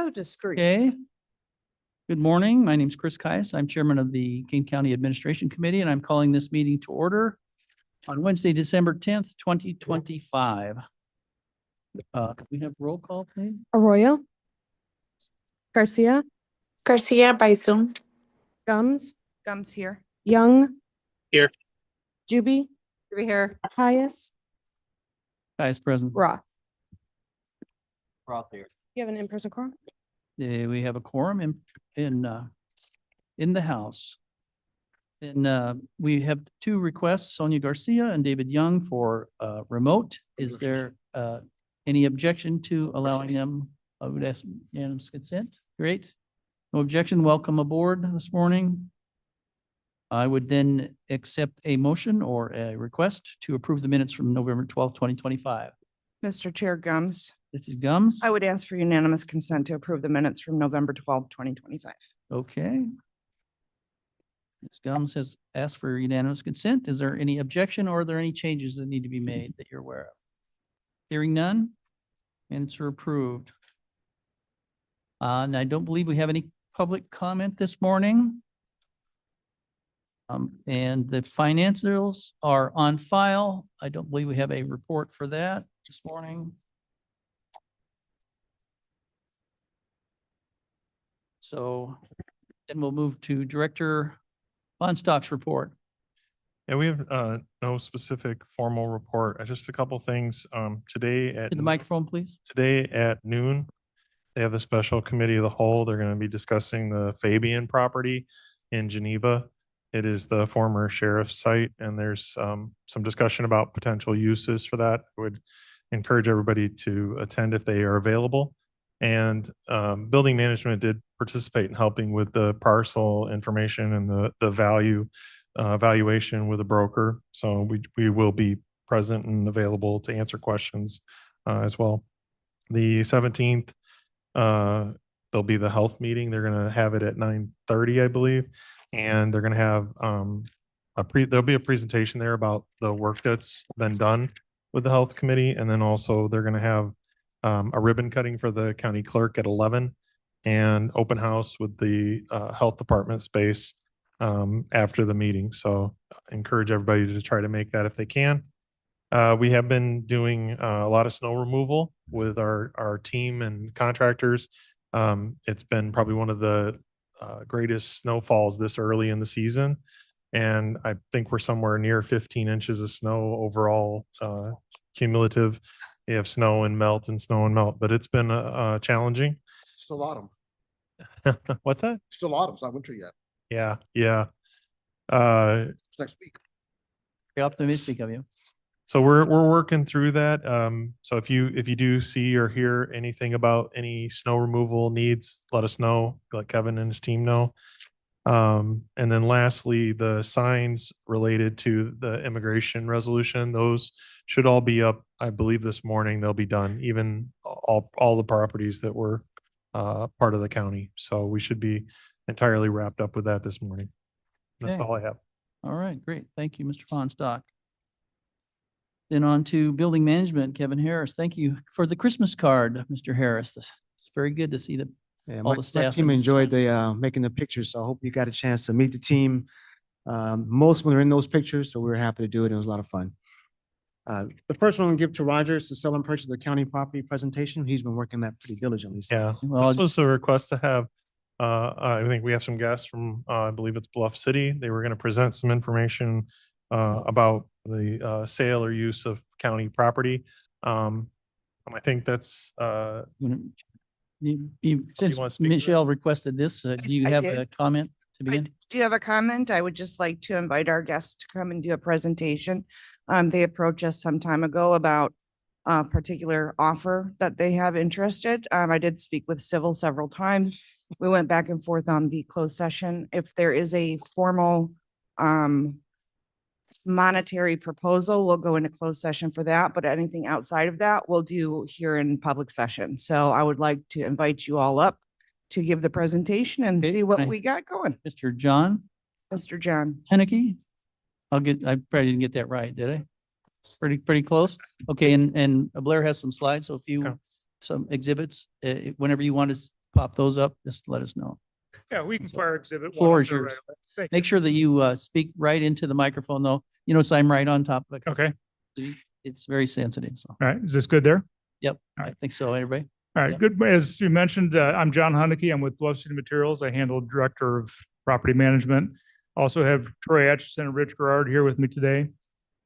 So discreet. Okay. Good morning. My name is Chris Kais. I'm Chairman of the Kane County Administration Committee, and I'm calling this meeting to order on Wednesday, December 10th, 2025. Could we have roll call, please? Arroyo, Garcia, Garcia by Zoom. Gums, Gums here. Young. Here. Juby, Over here. Pius, Kais present. Roth. Roth here. You have an in-person quorum? We have a quorum in the house. And we have two requests, Sonia Garcia and David Young for remote. Is there any objection to allowing them? I would ask unanimous consent. Great. No objection. Welcome aboard this morning. I would then accept a motion or a request to approve the minutes from November 12th, 2025. Mr. Chair Gums, This is Gums. I would ask for unanimous consent to approve the minutes from November 12, 2025. Okay. Ms. Gums has asked for unanimous consent. Is there any objection or are there any changes that need to be made that you're aware of? Hearing none, minutes are approved. And I don't believe we have any public comment this morning. And the financials are on file. I don't believe we have a report for that this morning. So then we'll move to Director Von Stock's report. Yeah, we have no specific formal report. Just a couple things. Today To the microphone, please. noon, they have the special committee of the whole. They're going to be discussing the Fabian property in Geneva. It is the former sheriff's site, and there's some discussion about potential uses for that. I would encourage everybody to attend if they are available. And building management did participate in helping with the parcel information and the value valuation with a broker. So we will be present and available to answer questions as well. The 17th, there'll be the health meeting. They're going to have it at 9:30, I believe. And they're going to have there'll be a presentation there about the work that's been done with the health committee. And then also they're going to have a ribbon cutting for the county clerk at 11 and open house with the health department space after the meeting. So I encourage everybody to try to make that if they can. We have been doing a lot of snow removal with our team and contractors. It's been probably one of the greatest snowfalls this early in the season. And I think we're somewhere near 15 inches of snow overall cumulative. You have snow and melt, but it's been challenging. Still autumn. What's that? Still autumn. It's not winter yet. Yeah. It's next week. Very optimistic of you. So we're working through that. So if you do see or hear anything about any snow removal needs, let us know. Let Kevin and his team know. And then lastly, the signs related to the immigration resolution, those should all be up, I believe this morning. They'll be done, even all the properties that were part of the county. So we should be entirely wrapped up with that this morning. That's Okay. all I have. All right, great. Thank you, Mr. Von Stock. Then on to building management, Kevin Harris. Thank you for the Christmas card, Mr. Harris. It's very good to see that. Yeah, all my, the my staff team and enjoyed stuff. the making the pictures, so I hope you got a chance to meet the team. Most of them are in those pictures, so we were happy to do it. It was a lot of fun. The first one I'll give to Roger is the sell and purchase of the county property presentation. He's been working that pretty diligently. So. Yeah, Well, this was a request to have, I think we have some guests from, I believe it's Bluff City. They were going to present some information about the sale or use of county property. I think that's, Since wanna speak to that? Michelle requested this, do you I have did. a comment to I begin? do have a comment. I would just like to invite our guests to come and do a presentation. They approached us some time ago about a particular offer that they have interested. I did speak with Civil several times. We went back and forth on the closed session. If there is a formal monetary proposal, we'll go into closed session for that, but anything outside of that, we'll do here in public session. So I would like to invite you all up to give the presentation and Okay, see what can I- we got going. Mr. John Mr. John. Henneke? I probably didn't get that right, did I? Pretty close. Okay, and Blair has some slides, so if you, Okay. some exhibits, whenever you want to pop those up, just let us know. Yeah, we can So, fire exhibit. one floor up is there yours. right away. Thank Make sure that you speak right into the microphone though. You notice I'm right on top of it. you. Okay, It's very sensitive, so. all right. Is this good there? Yep, All I right. think so, everybody. All right, Yep. good. As you mentioned, I'm John Hunnicky. I'm with Bluff City Materials. I handle Director of Property Management. Also have Troy Atchison and Rich Gerard here with me today.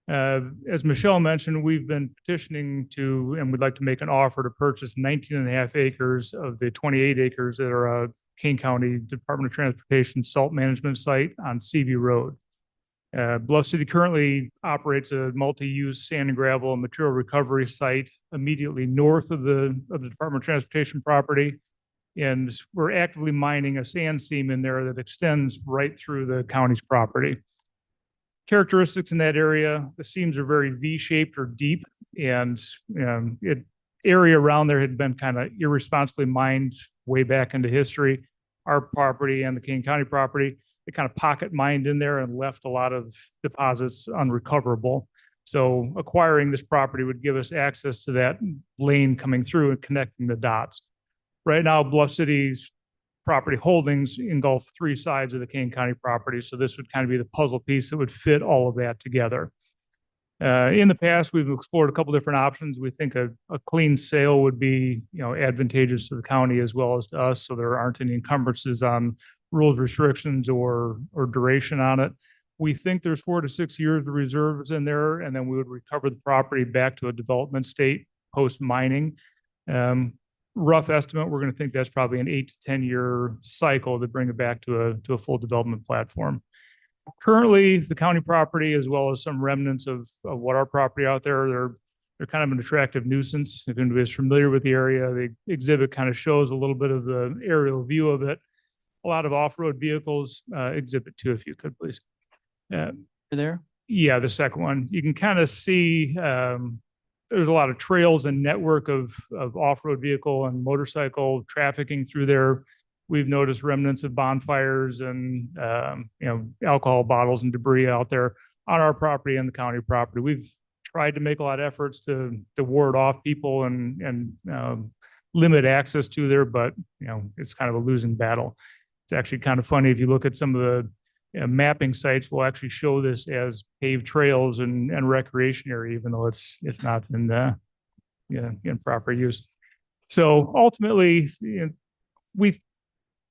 As Michelle mentioned, we've been petitioning to, and we'd like to make an offer to purchase 19 and a half acres of the 28 acres that are a Kane County Department of Transportation salt management site on Seaview Road. Bluff City currently operates a multi-use sand and gravel and material recovery site immediately north of the Department of Transportation property. And we're actively mining a sand seam in there that extends right through the county's property. Characteristics in that area, the seams are very V-shaped or deep, and area around there had been kind of irresponsibly mined way back into history. Our property and the Kane County property, they kind of pocket mined in there and left a lot of deposits unrecoverable. So acquiring this property would give us access to that lane coming through and connecting the dots. Right now, Bluff City's property holdings engulf 3 sides of the Kane County property. So this would kind of be the puzzle piece that would fit all of that together. In the past, we've explored a couple different options. We think a clean sale would be, advantageous to the county as well as to us. So there aren't any encumbrances on rules, restrictions, or duration on it. We think there's 4 to 6 years of reserves in there, and then we would recover the property back to a development state post mining. Rough estimate, we're going to think that's probably an 8 to 10 year cycle to bring it back to a full development platform. Currently, the county property, as well as some remnants of what our property out there, they're kind of an attractive nuisance. If anybody is familiar with the area, the exhibit kind of shows a little bit of the aerial view of it. A lot of off-road vehicles. Exhibit 2, if you could, please. You're there? Yeah, the second one. You can kind of see there's a lot of trails and network of off-road vehicle and motorcycle trafficking through there. We've noticed remnants of bonfires and alcohol bottles and debris out there on our property and the county property. We've tried to make a lot of efforts to ward off people and limit access to there, but it's kind of a losing battle. It's actually kind of funny if you look at some of the mapping sites will actually show this as paved trails and recreation area, even though it's not in proper use. So ultimately,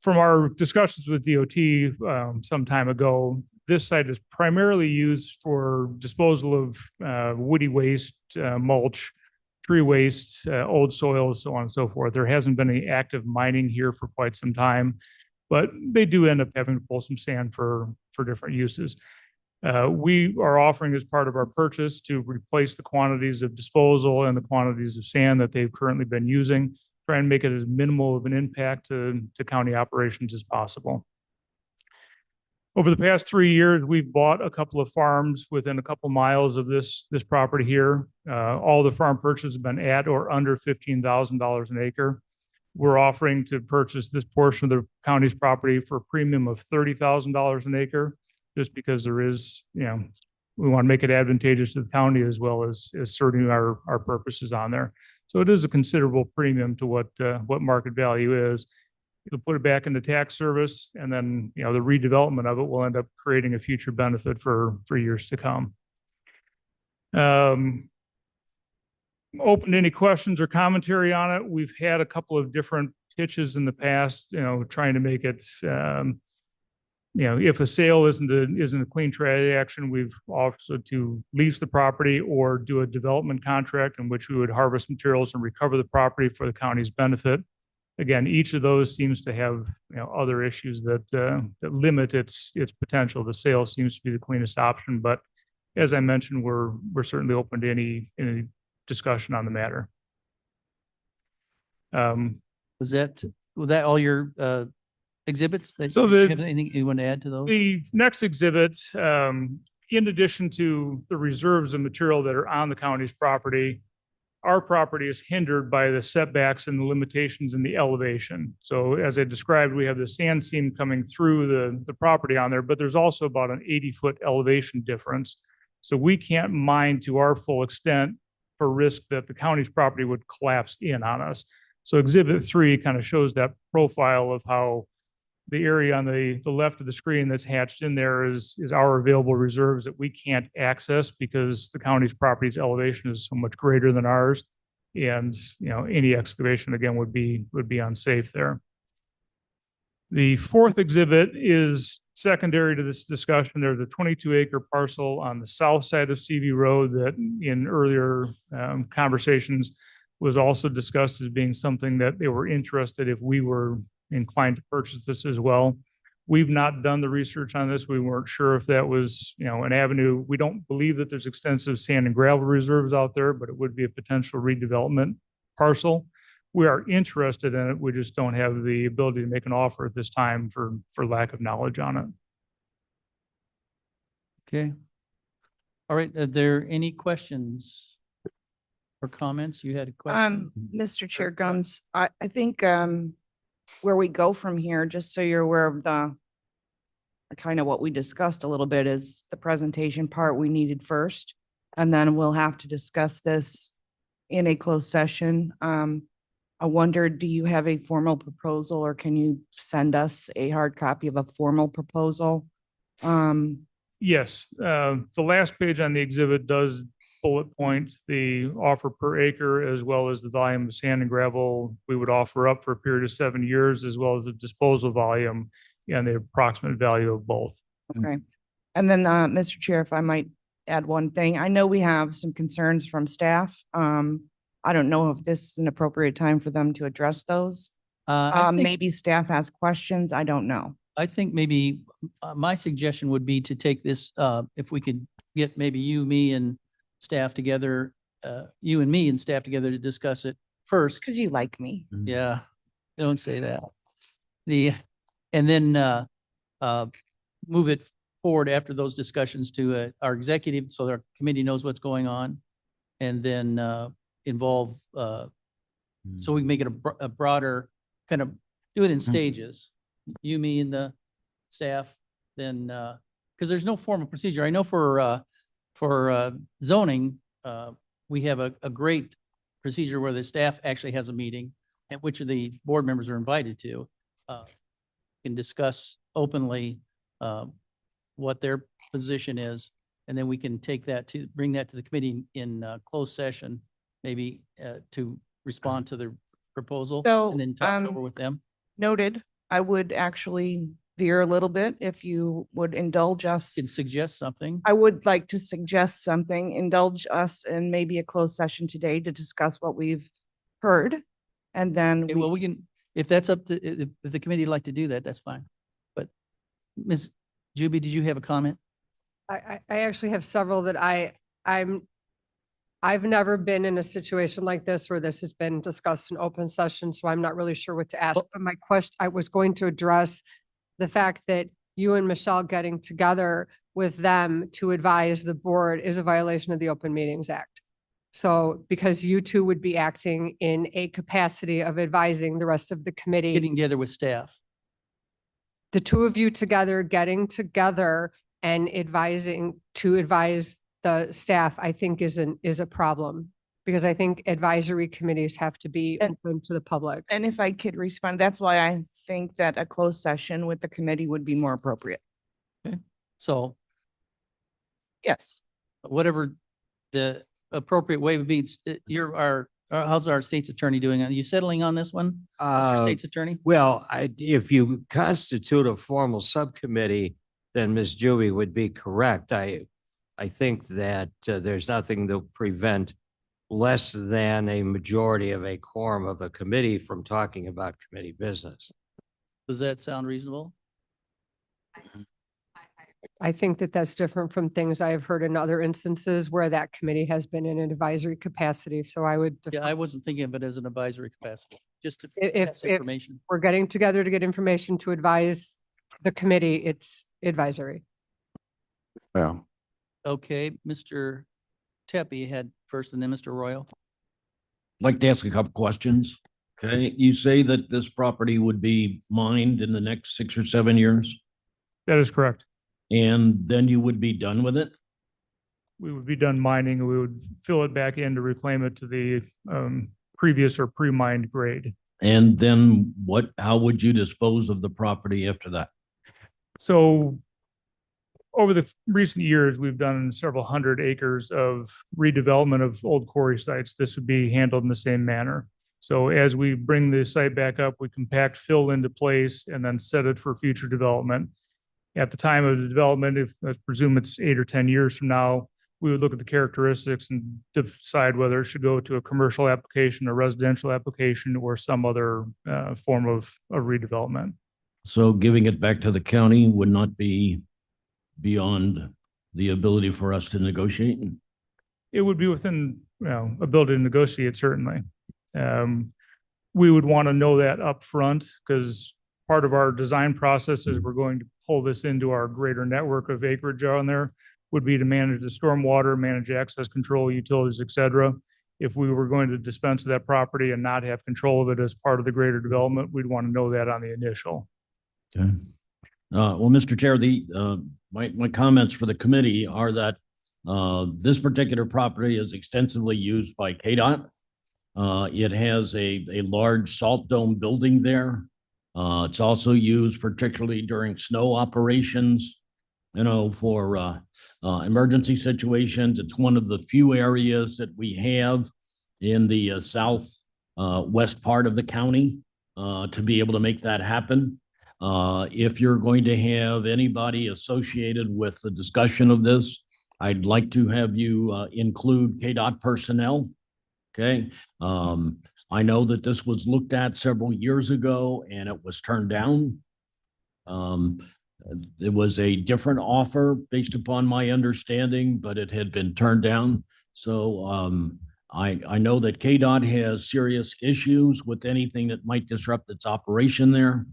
from our discussions with DOT some time ago, this site is primarily used for disposal of woody waste, mulch, tree waste, old soils, so on and so forth. There hasn't been any active mining here for quite some time, but they do end up having to pull some sand for different uses. We are offering as part of our purchase to replace the quantities of disposal and the quantities of sand that they've currently been using, try and make it as minimal of an impact to county operations as possible. Over the past 3 years, we've bought a couple of farms within a couple miles of this property here. All the farm purchases have been at or under $15,000 an acre. We're offering to purchase this portion of the county's property for a premium of $30,000 an acre, just because there is, we want to make it advantageous to the county as well as serving our purposes on there. So it is a considerable premium to what market value is. It'll put it back into tax service, and then the redevelopment of it will end up creating a future benefit for years to come. Open to any questions or commentary on it. We've had a couple of different pitches in the past, trying to make it, if a sale isn't a clean transaction, we've offered to lease the property or do a development contract in which we would harvest materials and recover the property for the county's benefit. Again, each of those seems to have other issues that limit its potential. The sale seems to be the cleanest option, but as I mentioned, we're certainly open to any discussion on the matter. Was that all your exhibits? So Do you have anything you want to add to those? The next exhibit, in addition to the reserves of material that are on the county's property, our property is hindered by the setbacks and the limitations in the elevation. So as I described, we have the sand seam coming through the property on there, but there's also about an 80-foot elevation difference. So we can't mine to our full extent for risk that the county's property would collapse in on us. So Exhibit 3 kind of shows that profile of how the area on the left of the screen that's hatched in there is our available reserves that we can't access because the county's property's elevation is so much greater than ours. And, you know, any excavation again would be unsafe there. The fourth exhibit is secondary to this discussion. There's a 22-acre parcel on the south side of CV Road that in earlier conversations was also discussed as being something that they were interested if we were inclined to purchase this as well. We've not done the research on this. We weren't sure if that was, you know, an avenue. We don't believe that there's extensive sand and gravel reserves out there, but it would be a potential redevelopment parcel. We are interested in it. We just don't have the ability to make an offer at this time for lack of knowledge on it. Okay. All right, are there any questions or comments? You had a question? Mr. Chair Gums, I think, where we go from here, just so you're aware of the kind of what we discussed a little bit is the presentation part we needed first. And then we'll have to discuss this in a closed session. I wondered, do you have a formal proposal or can you send us a hard copy of a formal proposal? Yes, the last page on the exhibit does bullet point the offer per acre as well as the volume of sand and gravel we would offer up for a period of 7 years, as well as the disposal volume and the approximate value of both. Okay. And then, Mr. Chair, if I might add one thing, I know we have some concerns from staff. I don't know if this is an appropriate time for them to address those. I think, Maybe staff has questions. I don't know. I think maybe my suggestion would be to take this, if we could get maybe you, me and staff together, you and me and staff together to discuss it first. Because you like me. Yeah, don't say that. And then move it forward after those discussions to our executive, so our committee knows what's going on. And then involve, so we can make it a broader, kind of do it in stages. You, me, and the staff, then, because there's no formal procedure. I know for zoning, we have a great procedure where the staff actually has a meeting at which of the board members are invited to, can discuss openly what their position is, and then we can take that to, bring that to the committee in closed session, maybe to respond to the proposal, So, and then talk it over with them. Noted. I would actually veer a little bit if you would indulge us. Can suggest something. I would like to suggest something, indulge us in maybe a closed session today to discuss what we've heard. And then, Okay, well, we can, if that's up to, if the committee would like to do that, that's fine. But Ms. Juby, did you have a comment? I actually have several that I've never been in a situation like this where this has been discussed in open session, so I'm not really sure what to ask. But my question, I was going to address the fact that you and Michelle getting together with them to advise the board is a violation of the Open Meetings Act. So because you two would be acting in a capacity of advising the rest of the committee, Getting together with staff. the two of you together, getting together and advising to advise the staff, I think is a problem. Because I think advisory committees have to be And- open to the public. and if I could respond, that's why I think that a closed session with the committee would be more appropriate. So Yes. whatever the appropriate way would be, how's our state's attorney doing? Are you settling on this one? Mr. State's Attorney? Well, if you constitute a formal subcommittee, then Ms. Juby would be correct. I think that there's nothing to prevent less than a majority of a quorum of a committee from talking about committee business. Does that sound reasonable? I think that that's different from things I have heard in other instances where that committee has been in an advisory capacity. So I would, Yeah, defer- I wasn't thinking of it as an advisory capacity, just to If- pass if- information. we're getting together to get information to advise the committee, it's advisory. Yeah. Okay, Mr. Tepe had first and then Mr. Royal. Like to ask a couple questions. Okay, you say that this property would be mined in the next 6 or 7 years, That is correct. and then you would be done with it? We would be done mining and we would fill it back in to reclaim it to the previous or pre-mined grade. And then how would you dispose of the property after that? So over the recent years, we've done several hundred acres of redevelopment of old quarry sites. This would be handled in the same manner. So as we bring the site back up, we compact fill into place and then set it for future development. At the time of the development, if I presume it's 8 or 10 years from now, we would look at the characteristics and decide whether it should go to a commercial application, a residential application, or some other form of redevelopment. So giving it back to the county would not be beyond the ability for us to negotiate? It would be within, ability to negotiate, certainly. We would want to know that up front because part of our design process is we're going to pull this into our greater network of acreage on there, would be to manage the stormwater, manage access control, utilities, et cetera. If we were going to dispense of that property and not have control of it as part of the greater development, we'd want to know that on the initial. Okay. Well, Mr. Chair, my comments for the committee are that this particular property is extensively used by KDOT. It has a large salt dome building there. It's also used particularly during snow operations, for emergency situations. It's one of the few areas that we have in the west part of the county to be able to make that happen. If you're going to have anybody associated with the discussion of this, I'd like to have you include KDOT personnel. Okay. I know that this was looked at several years ago and it was turned down. It was a different offer based upon my understanding, but it had been turned down. So I know that KDOT has serious issues with anything that might disrupt its operation there.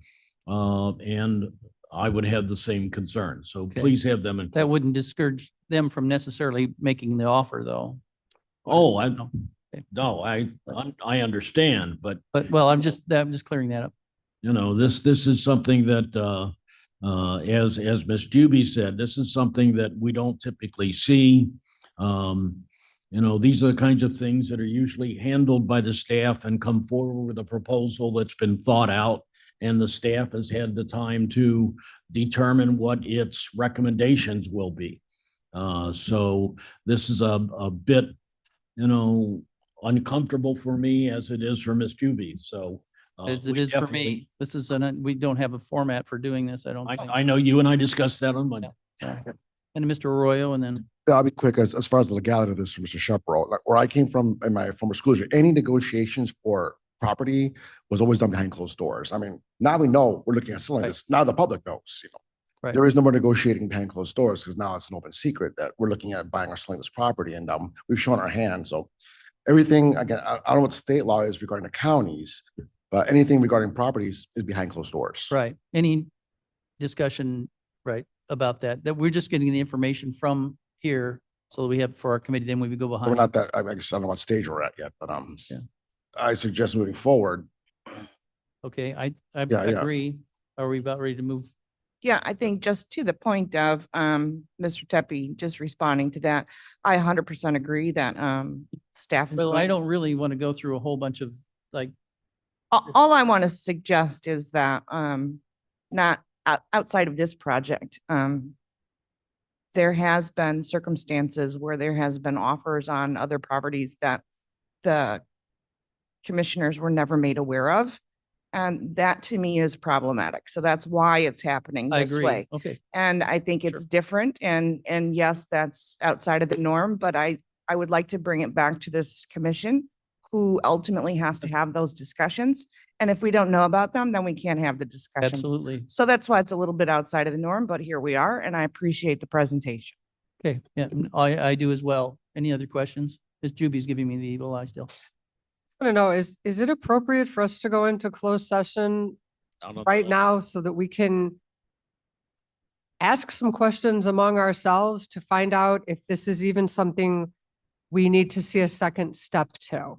And I would have the same concern. So Okay. please have them. That wouldn't discourage them from necessarily making the offer, though. Oh, Okay. no, I understand, but Well, I'm just clearing that up. this is something that, as Ms. Juby said, this is something that we don't typically see. These are the kinds of things that are usually handled by the staff and come forward with a proposal that's been thought out. And the staff has had the time to determine what its recommendations will be. So this is a bit, uncomfortable for me as it is for Ms. Juby. So. As it we is for definitely- me. This is we don't have a format for doing this, I don't think. I know you and I discussed that on Monday. And Mr. Arroyo, and then, Yeah, I'll be quick as far as the legality of this, Mr. Shepro. Like where I came from in my former school district, any negotiations for property was always done behind closed doors. I mean, now we know we're looking at something like Right. this. Now the public knows, Right. There is no more negotiating behind closed doors because now it's an open secret that we're looking at buying or selling this property and we've shown our hand. So everything, again, I don't know what state law is regarding the counties, but anything regarding properties is behind closed doors. right, any discussion, right, about that we're just getting the information from here, so we have for our committee, then we would go We're behind. not that, I guess I don't know what stage we're at yet, but Yeah. I suggest moving forward. Okay, I Yeah, yeah. agree. Are we about ready to move? Yeah, I think just to the point of Mr. Tepe just responding to that, I 100% agree that staff is. Well, I going- don't really want to go through a whole bunch of, like, All I want to suggest is that not outside of this project, there has been circumstances where there has been offers on other properties that the commissioners were never made aware of. And that to me is problematic. So that's why it's happening I this agree. way. Okay, And I think it's Sure. different and yes, that's outside of the norm, but I would like to bring it back to this commission who ultimately has to have those discussions. And if we don't know about them, then we can't have the discussions. absolutely. So that's why it's a little bit outside of the norm, but here we are and I appreciate the presentation. Okay, yeah, I do as well. Any other questions? Ms. Juby's giving me the evil eye still. I don't know, is it appropriate for us to go into closed session right now so that we can ask some questions among ourselves to find out if this is even something we need to see a second step to?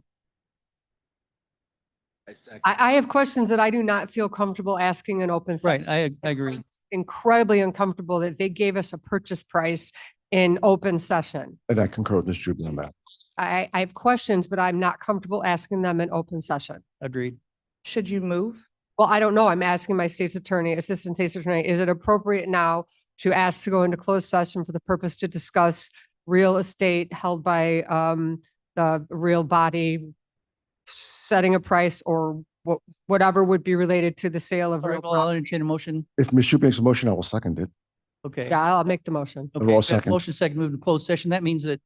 I have questions that I do not feel comfortable asking in open Right, session. I And agree. frankly, incredibly uncomfortable that they gave us a purchase price in open session. And I concur with Ms. Juby on that. I have questions, but I'm not comfortable asking them in open session. Agreed. Should you move? Well, I don't know. I'm asking my state's attorney, assistant state's attorney, is it appropriate now to ask to go into closed session for the purpose to discuss real estate held by the real body, setting a price or whatever would be related to the sale of All real right, well, I'll property? entertain a motion. If Ms. Juby makes a motion, I will second it. Okay. Yeah, I'll make the motion. Okay, I'll we have a second. motion second, move to closed session. That means that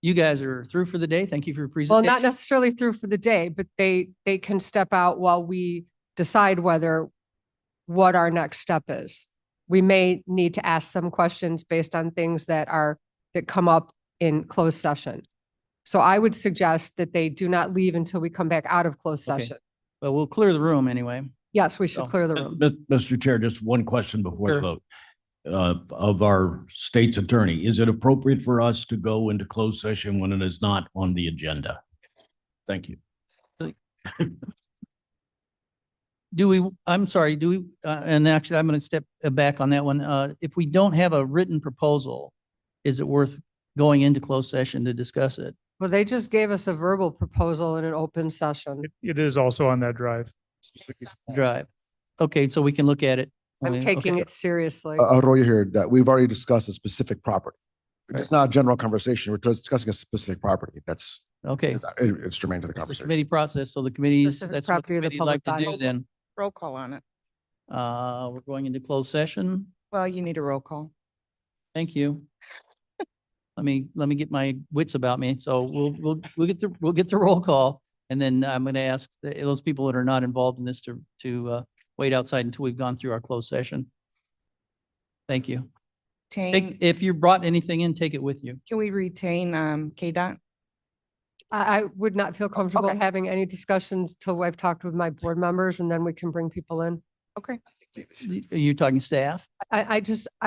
you guys are through for the day. Thank you for your Well, presentation. not necessarily through for the day, but they can step out while we decide what our next step is. We may need to ask them questions based on things that come up in closed session. So I would suggest that they do not leave until we come back out of closed Okay. session. Well, we'll clear the room anyway. Yes, we should So, clear the room. Mr. Chair, just one question before Sure. the vote. Of our state's attorney, is it appropriate for us to go into closed session when it is not on the agenda? Thank you. I'm sorry, and actually, I'm going to step back on that one. If we don't have a written proposal, is it worth going into closed session to discuss it? Well, they just gave us a verbal proposal in an open session. It is also on that drive. Drive. Okay, so we can look at it. I'm taking Okay. it seriously. Arroyo here, that we've already discussed a specific property. Right. It's not a general conversation. We're discussing a specific property. That's, Okay. it's germane to the It's the conversation. committee process, so the committees, Specific that's what the property of the committee like to public do body. then. Roll call on it. We're going into closed session. Well, you need a roll call. Thank you. Let me get my wits about me. So we'll get the roll call. And then I'm going to ask those people that are not involved in this to wait outside until we've gone through our closed session. Thank you. If you brought anything in, take it with you. Can we retain KDOT? I would not feel comfortable okay. having any discussions till I've talked with my board members and then we can bring people in. Okay. Are you talking staff? I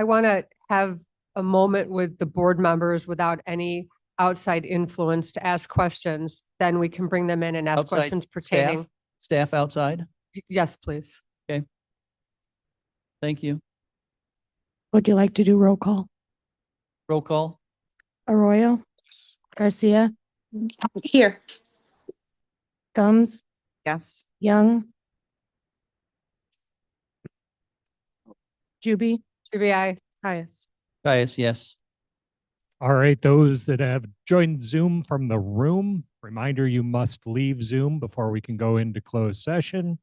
want to have a moment with the board members without any outside influence to ask questions. Then we can bring them in and ask Outside questions pertaining. Staff outside? Yes, please. Thank you. Would you like to do roll call? Roll call. Arroyo, Garcia, Here. Gums, Yes. Young, Juby, GBI. Caius. Caius, yes. All right, those that have joined Zoom from the room, reminder you must leave Zoom before we can go into closed session.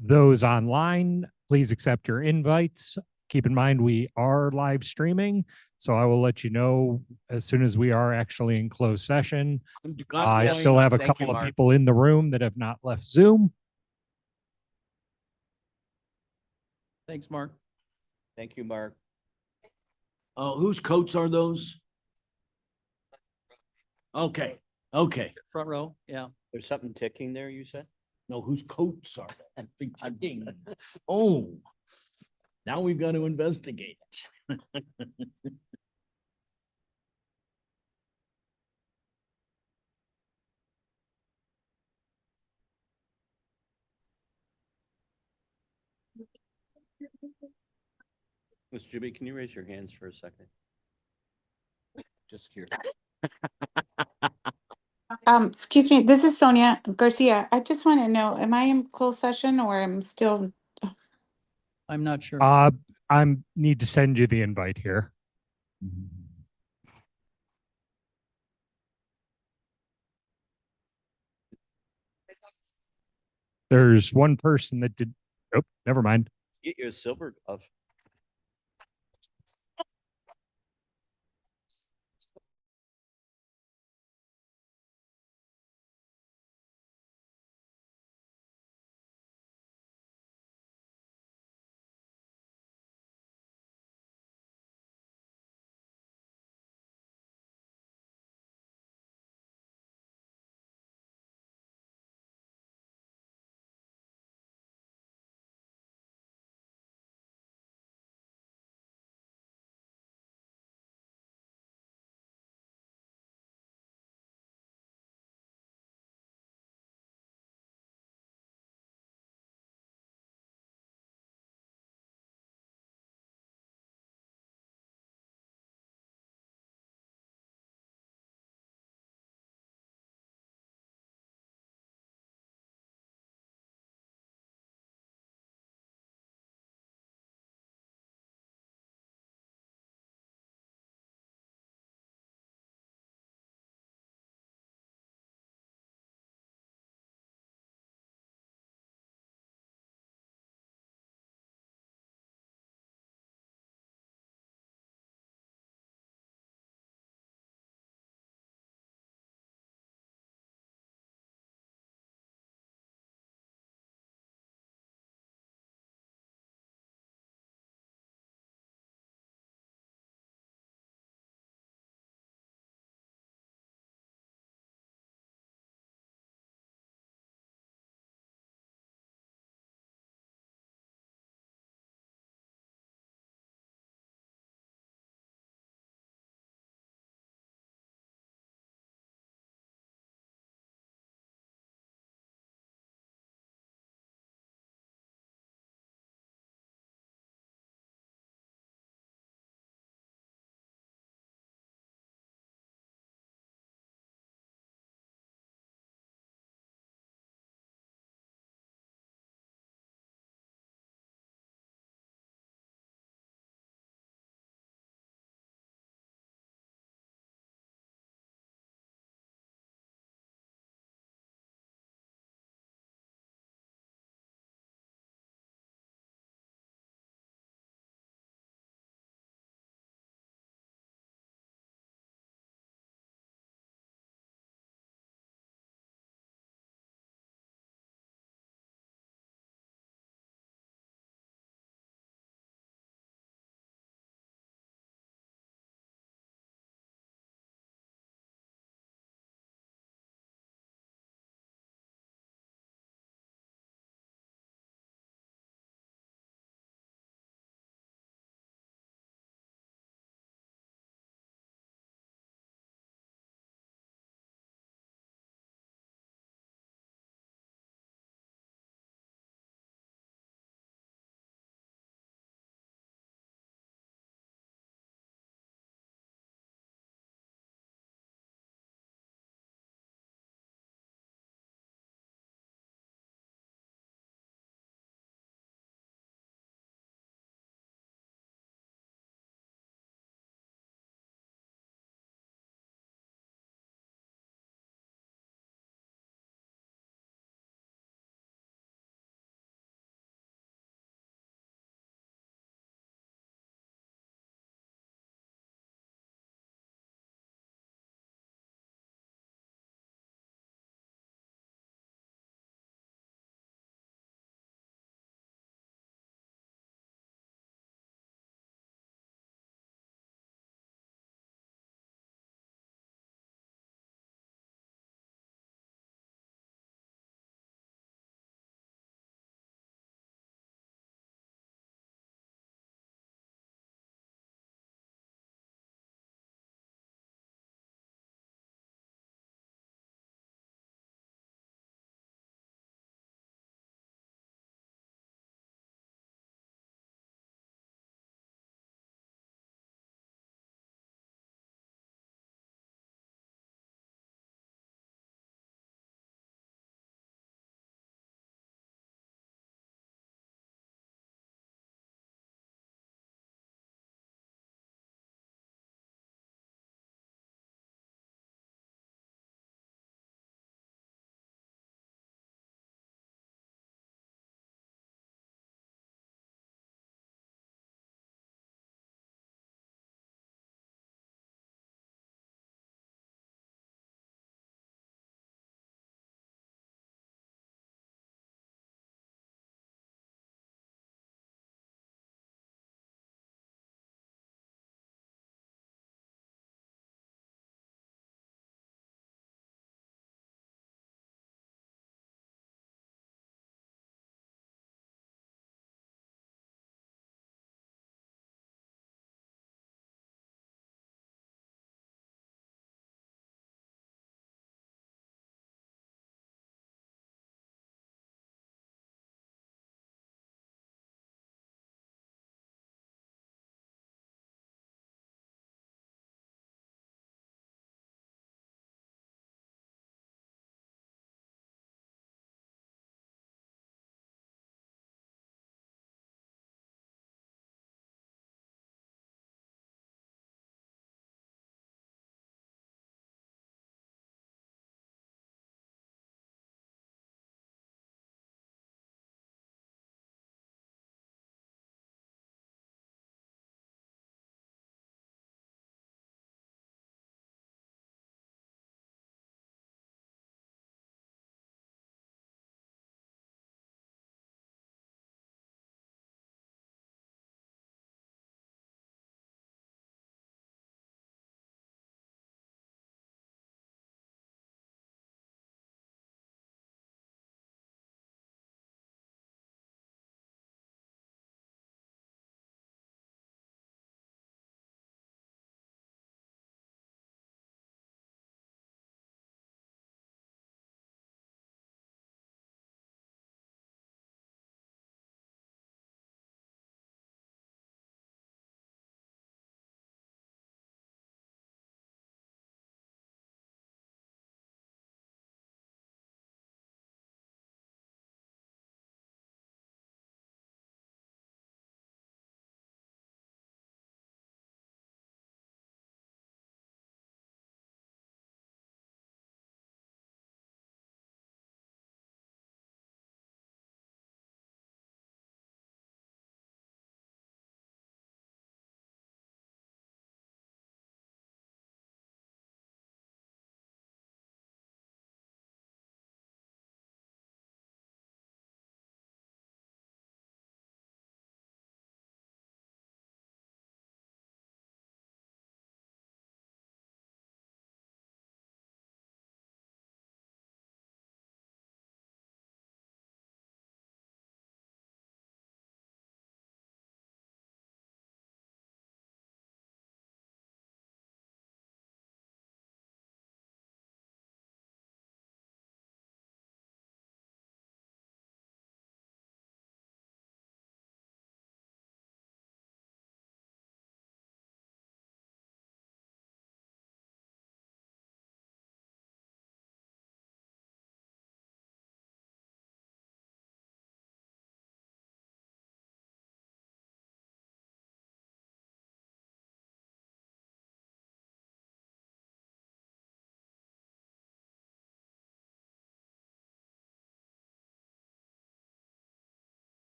Those online, please accept your invites. Keep in mind, we are live streaming, so I will let you know as soon as we are actually in closed session. I still have a couple of people in the room that have not left Zoom. Thanks, Mark. Thank you, Mark. Whose coats are those? Okay, Front row, yeah. There's something ticking there, you said? No, whose coats are that? Big ticking. Oh, now we've got to investigate. Ms. Juby, can you raise your hands for a second? Just here. Excuse me, this is Sonia Garcia. I just want to know, am I in closed session or am still? I'm not sure. Need to send you the invite here. There's one person that did, oh, never mind. Get your silver glove.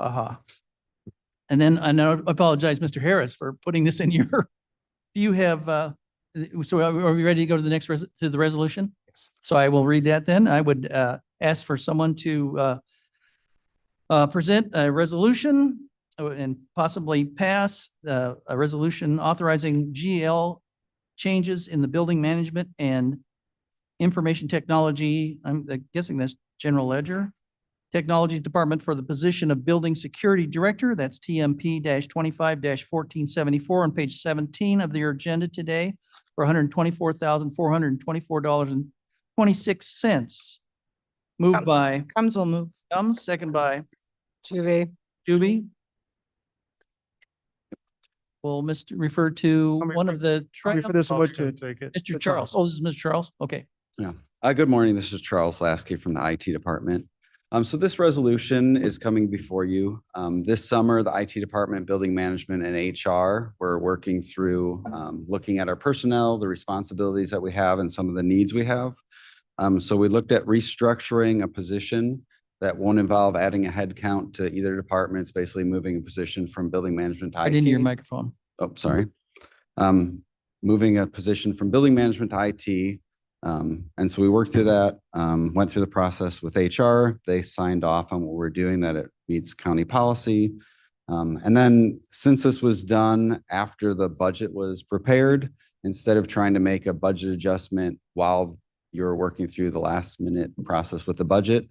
And then I know, I apologize, Mr. Harris, for putting this in your, do you have, so are we ready to go to the next, to the resolution? Yes. So I will read that then. I would ask for someone to present a resolution and possibly pass a resolution authorizing GL changes in the building management and information technology. I'm guessing that's general ledger. Technology Department for the position of Building Security Director. That's TMP 25-1474 on page 17 of your agenda today for $124,424.26. Moved by Comes will move. second by Juby, Juby. Will refer to I'll one of the. I'll refer this over to Take it. Mr. to Charles. Charles. Oh, this is Mr. Charles? Okay. Good morning. This is Charles Lasky from the IT department. So this resolution is coming before you. This summer, the IT department, building management and HR, we're working through looking at our personnel, the responsibilities that we have and some of the needs we have. So we looked at restructuring a position that won't involve adding a head count to either departments, basically moving a position from building management to IT. Right into your microphone. Oh, sorry. Moving a position from building management to IT. And so we worked through that, went through the process with HR. They signed off on what we're doing, that it meets county policy. And then since this was done after the budget was prepared, instead of trying to make a budget adjustment while you're working through the last minute process with the budget,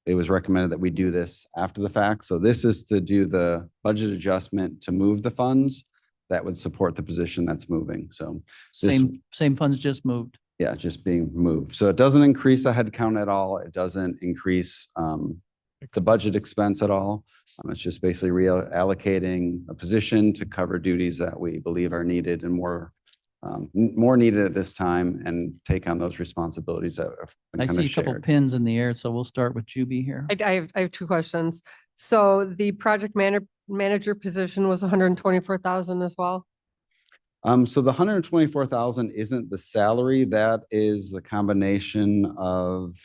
it was recommended that we do this after the fact. So this is to do the budget adjustment to move the funds that would support the position that's moving. So this- Same funds just moved. yeah, just being moved. So it doesn't increase the headcount at all. It doesn't increase the budget expense at all. It's just basically reallocating a position to cover duties that we believe are needed and more needed at this time, and take on those responsibilities that have been I kind see of a couple shared. pins in the air, so we'll start with Juby here. I have two questions. So the project manager position was 124,000 as well? So the 124,000 isn't the salary. That is the combination of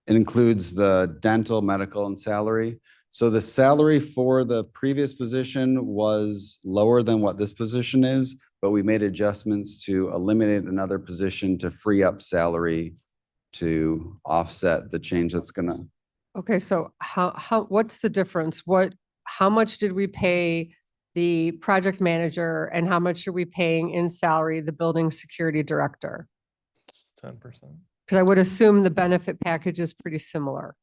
it includes the dental, medical, and salary. So the salary for the previous position was lower than what this position is, but we made adjustments to eliminate another position to free up salary to offset the change that's gonna. Okay, so what's the difference? How much did we pay the project manager and how much are we paying in salary the building security director? 10%. Because I would assume the benefit package is pretty similar.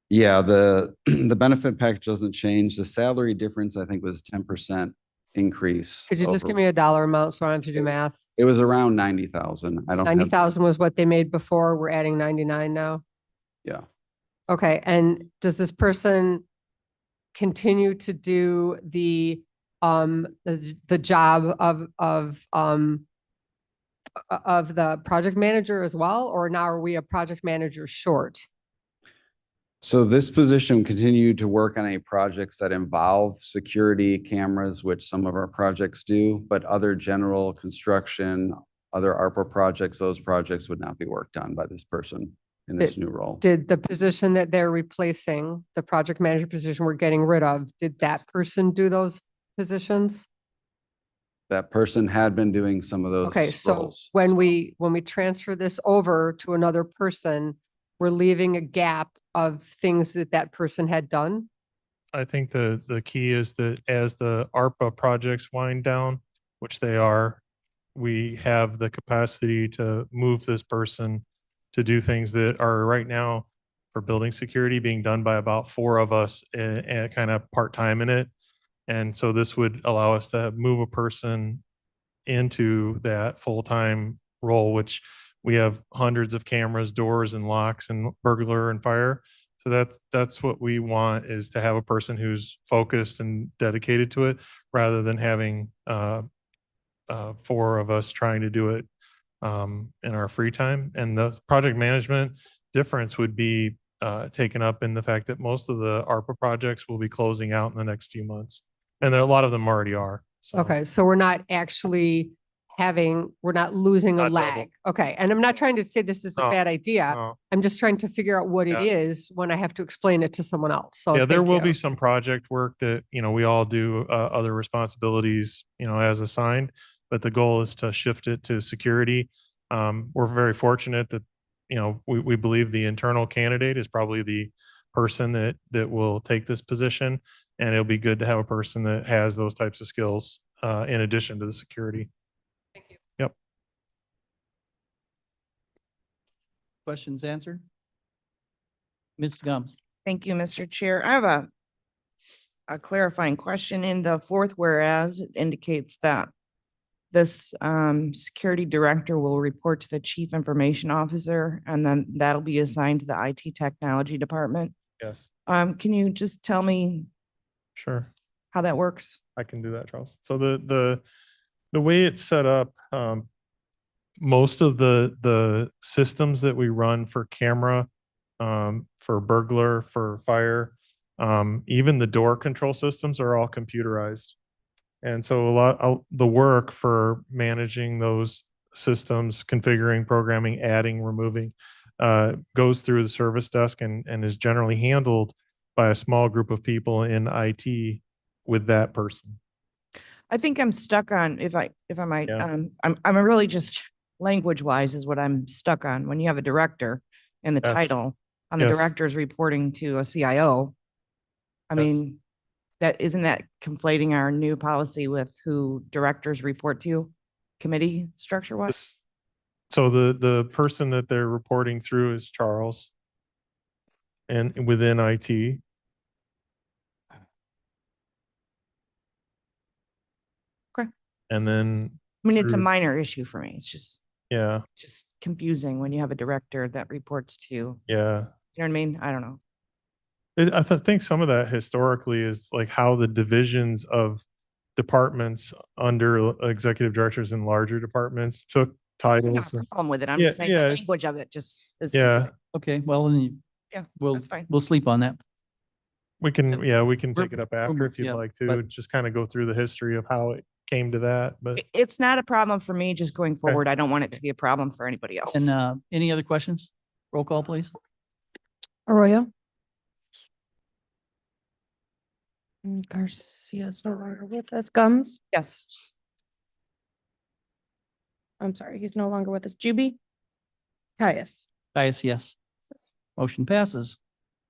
Yeah, the benefit package doesn't change. The salary difference, I think, was 10% increase. Could you just give over- me a dollar amount so I don't have to do math? It was around 90,000. I don't have. 90,000 was what they made before. We're adding 99 now. Yeah. Okay, and does this person continue to do the job of the project manager as well, or now are we a project manager short? So this position continued to work on any projects that involve security cameras, which some of our projects do, but other general construction, other ARPA projects, those projects would not be worked on by this person in this new role. Did the position that they're replacing, the project manager position we're getting rid of, did that person do those positions? That person had been doing some of those Okay, so roles. when we transfer this over to another person, we're leaving a gap of things that person had done? I think the key is that as the ARPA projects wind down, which they are, we have the capacity to move this person to do things that are right now for building security being done by about 4 of us and kind of part-time in it. And so this would allow us to move a person into that full-time role, which we have hundreds of cameras, doors and locks and burglar and fire. So that's what we want, is to have a person who's focused and dedicated to it, rather than having 4 of us trying to do it in our free time. And the project management difference would be taken up in the fact that most of the ARPA projects will be closing out in the next few months. And there, a lot of them already are. So. Okay, so we're not actually we're not losing a Not double. lag. Okay, and I'm not trying to say this is a No, bad idea. no. I'm just trying to figure out what it Yeah. is when I have to explain it to someone else. So Yeah, there thank will you. be some project work that, we all do, other responsibilities, as assigned, but the goal is to shift it to security. We're very fortunate that, we believe the internal candidate is probably the person that will take this position. And it'll be good to have a person that has those types of skills, in addition to the security. Thank you. Yep. Questions answered? Ms. Gums? Thank you, Mr. Chair. I have a clarifying question. In the fourth whereas, it indicates that this security director will report to the chief information officer, and then that'll be assigned to the IT technology department. Yes, Can you just tell me sure. how that works? I can do that, Charles. So the way it's set up, most of the systems that we run for camera, for burglar, for fire, even the door control systems are all computerized. And so a lot of the work for managing those systems, configuring, programming, adding, removing, goes through the service desk and is generally handled by a small group of people in IT with that person. I think I'm stuck on, if I might, Yeah. I'm really just language wise is what I'm stuck on. When you have a director in the Yes. title, on the Yes. director's reporting to a CIO. I Yes. mean, isn't that conflating our new policy with who directors report to, committee structure wise? So the person that they're reporting through is Charles. And within IT. Okay. And then, I mean, it's a through- minor issue for me. It's just yeah, confusing when you have a director that reports to, you yeah. know what I mean? I don't know. Think some of that historically is like how the divisions of departments under executive directors in larger departments took I don't titles. have a problem with it. I'm Yeah, just saying yeah, the it's- language of it just is Yeah, confusing. Okay, well, then Yeah, we'll, that's fine. we'll sleep on that. we can take it up after if you'd yeah, like to, but- just kind of go through the history of how it came to that, but It's not a problem for me just going forward. I don't want it to be a problem for anybody else. And any other questions? Roll call, please. Arroyo. Garcia's no longer with us. Gums. Yes. I'm sorry, he's no longer with us. Juby. Caius. Caius, yes. Motion passes.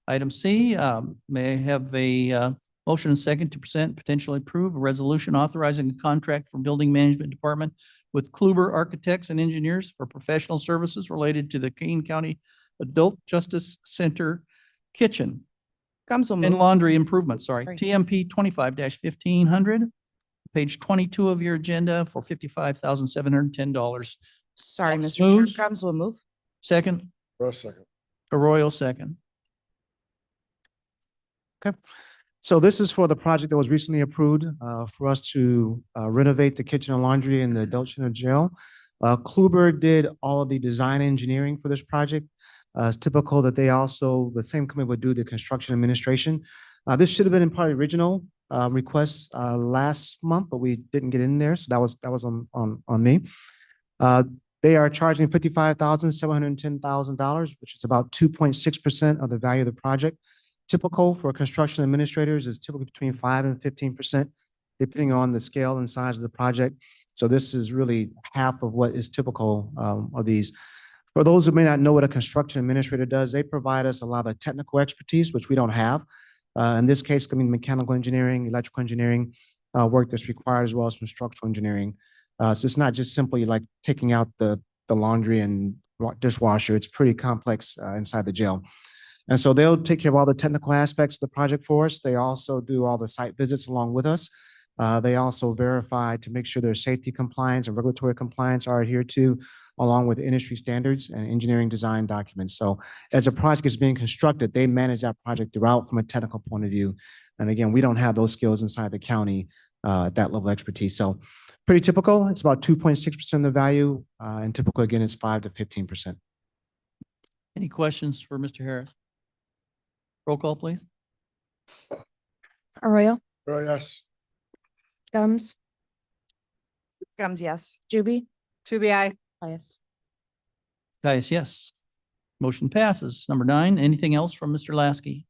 Item C, may I have a motion and second to present potentially approve a resolution authorizing a contract for building management department with Kluber Architects and Engineers for professional services related to the Kane County Adult Justice Center kitchen Gums will and move. laundry improvements, sorry, Sorry. TMP 25-1500, page 22 of your agenda for $55,710. Sorry, Gums Mr. Chair. moves. Gums will move. Second, For a second. Arroyo second. So this is for the project that was recently approved for us to renovate the kitchen and laundry in the adult center jail. Kluber did all of the design engineering for this project. It's typical that they also, the same company would do the construction administration. This should have been in part of the original request last month, but we didn't get in there. So that was on me. They are charging $55,710,000, which is about 2.6% of the value of the project. Typical for construction administrators is typically between 5 and 15%, depending on the scale and size of the project. So this is really half of what is typical of these. For those who may not know what a construction administrator does, they provide us a lot of technical expertise, which we don't have. In this case, I mean, mechanical engineering, electrical engineering work that's required, as well as some structural engineering. So it's not just simply like taking out the laundry and dishwasher. It's pretty complex inside the jail. And so they'll take care of all the technical aspects of the project for us. They also do all the site visits along with us. They also verify to make sure their safety compliance and regulatory compliance are adhered to, along with industry standards and engineering design documents. So as a project is being constructed, they manage that project throughout from a technical point of view. And again, we don't have those skills inside the county at that level of expertise. So pretty typical. It's about 2.6% of the value, and typical again is 5 to 15%. Any questions for Mr. Harris? Roll call, please. Arroyo. Oh, yes. Gums. Gums, yes. Juby, Juby, I. Caius. Caius, yes. Motion passes. Number 9, anything else from Mr. Lasky?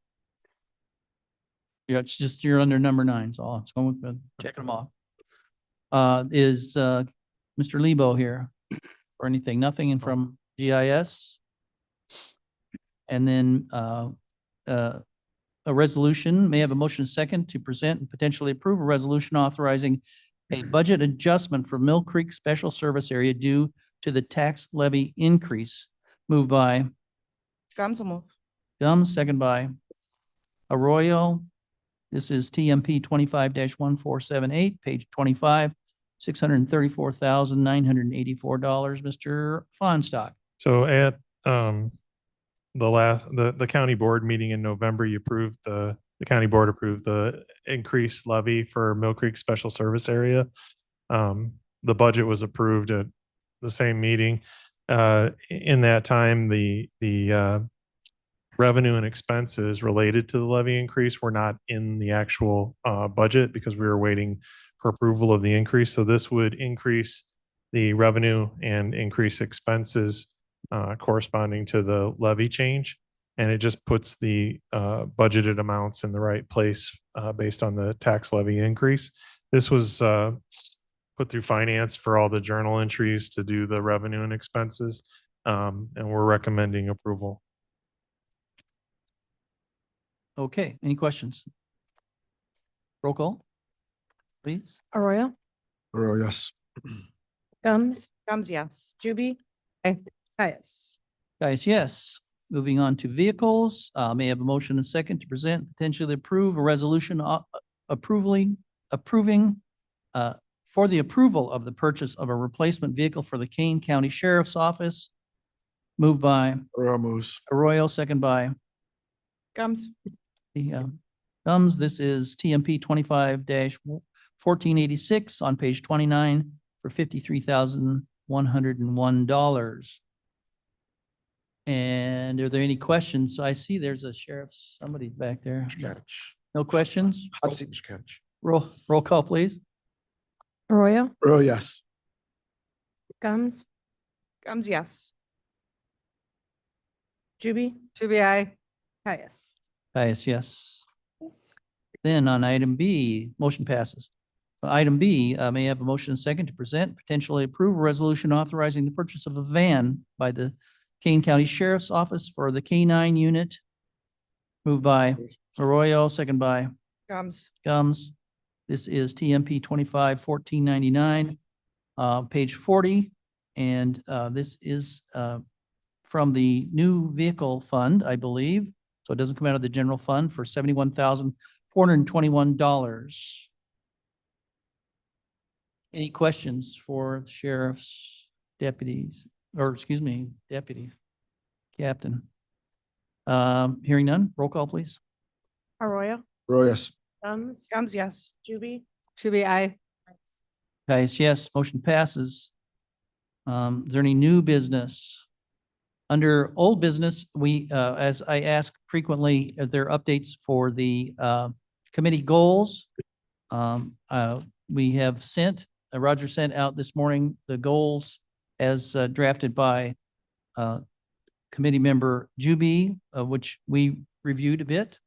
Yeah, it's just, you're under number 9, so it's going with, checking them off. Is Mr. Lebo here or anything? Nothing in from GIS? And then a resolution, may I have a motion second to present and potentially approve a resolution authorizing a budget adjustment for Mill Creek Special Service Area due to the tax levy increase. Moved by Gums will move. Gums, second by Arroyo. This is TMP 25-1478, page 25, $634,984. Mr. Fonstock. So at the county board meeting in November, you approved the county board approved the increased levy for Mill Creek Special Service Area. The budget was approved at the same meeting. In that time, the revenue and expenses related to the levy increase were not in the actual budget because we were waiting for approval of the increase. So this would increase the revenue and increase expenses corresponding to the levy change. And it just puts the budgeted amounts in the right place based on the tax levy increase. This was put through finance for all the journal entries to do the revenue and expenses. And we're recommending approval. Okay, any questions? Roll call, please. Arroyo, Oh, yes. Gums, Gums, yes. Juby, Aye. Caius. Guys, yes. Moving on to vehicles, may I have a motion and second to present, potentially approve a resolution approving for the approval of the purchase of a replacement vehicle for the Kane County Sheriff's Office. Moved by Ramos. Arroyo, second by Gums. Gums. This is TMP 25-1486 on page 29 for $53,101. And are there any questions? So I see there's a sheriff, somebody back there. Catch. No questions? Hot seat, Mr. Catch. Roll call, please. Arroyo, Oh, yes. Gums, Gums, yes. Juby, Juby, I. Caius. Caius, yes. Then on item B, motion passes. Item B, may I have a motion and second to present, potentially approve a resolution authorizing the purchase of a van by the Kane County Sheriff's Office for the K-9 unit. Moved by Arroyo, second by Gums. Gums. This is TMP 25-1499, page 40. And this is from the new vehicle fund, I believe. So it doesn't come out of the general fund for $71,421. Any questions for the sheriff's deputies, or excuse me, deputy captain? Hearing none, roll call, please. Arroyo, Oh, yes. Gums, Gums, yes. Juby, Juby, I. Guys, yes, motion passes. Is there any new business? Under old business, we, as I ask frequently, are there updates for the committee goals? We have sent, Roger sent out this morning the goals as drafted by committee member Juby, which we reviewed a bit.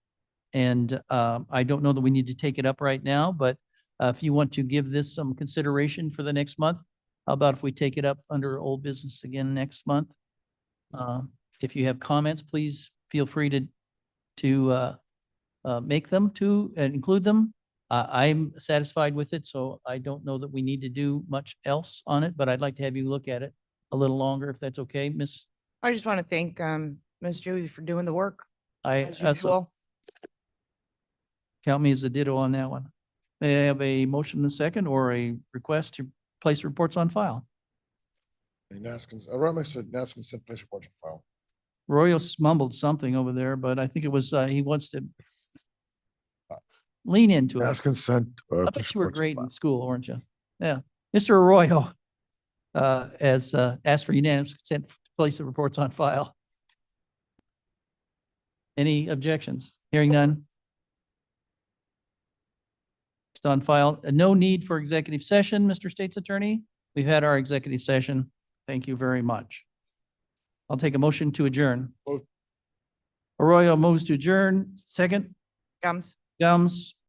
And I don't know that we need to take it up right now, but if you want to give this some consideration for the next month, how about if we take it up under old business again next month? If you have comments, please feel free to make them and include them. I'm satisfied with it, so I don't know that we need to do much else on it, but I'd like to have you look at it a little longer, if that's okay, Miss. I just want to thank Ms. Juby for doing the work as That's usual. count me as a ditto on that one. May I have a motion in a second or a request to place reports on file? Naskins, Ramos said Naskins sent place reports on file. Royal mumbled something over there, but I think it was, he wants to lean into it. Naskins sent. I bet you were great in school, weren't you? Yeah. Mr. Arroyo, as asked for unanimous consent to place the reports on file. Any objections? Hearing none. It's on file. No need for executive session, Mr. State's Attorney. We've had our executive session. Thank you very much. I'll take a motion to adjourn. Moved. Arroyo moves to adjourn. Second, Gums. Gums,